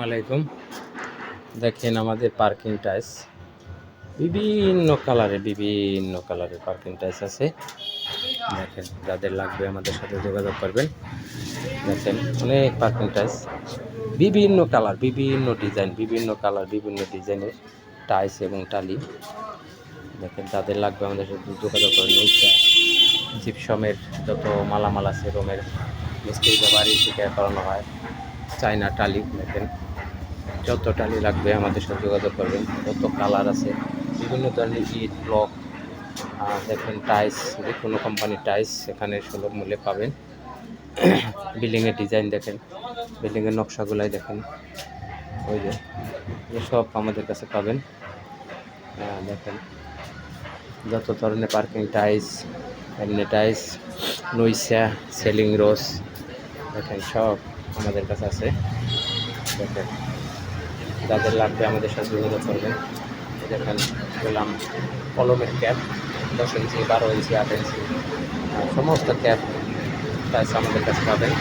আলাইকুম। দেখেন আমাদের পার্কিং টাইলস বিভিন্ন কালারের পার্কিং টাইলস আছে। দেখেন যাদের লাগবে আমাদের সাথে যোগাযোগ করবেন। দেখেন অনেক পার্কিং টাইলস বিভিন্ন কালার, বিভিন্ন ডিজাইন, বিভিন্ন ডিজাইনের টাইলস এবং টালি। দেখেন যাদের লাগবে আমাদের সাথে যোগাযোগ করবেন। ওইটা জিপসমের যত মালামাল আছে, রোমের মিস্ত্রিকে বাড়ি থেকে করানো হয়, চায়না টালি। দেখেন যত টালি লাগবে আমাদের সাথে যোগাযোগ করবেন। যত কালার আছে, বিভিন্ন ধরনের ইট ব্লক, দেখেন টাইলস, যে কোনো কোম্পানির টাইলস এখানে সুলভ মূল্যে পাবেন। বিল্ডিংয়ের ডিজাইন দেখেন, বিল্ডিংয়ের নকশাগুলাই দেখেন, ওই যে সব আমাদের কাছে পাবেন। দেখেন যত ধরনের পার্কিং টাইলস, এমনি টাইলস, নইসা, সেলিং রোজ, দেখেন সব আমাদের কাছে আছে। দেখেন যাদের লাগবে আমাদের সাথে যোগাযোগ করবেন। দেখেন বললাম কলমের ক্যাপ 10 ইঞ্চি, 12 ইঞ্চি, 8 ইঞ্চি, সমস্ত ক্যাপ টাইলস আমাদের কাছে পাবেন।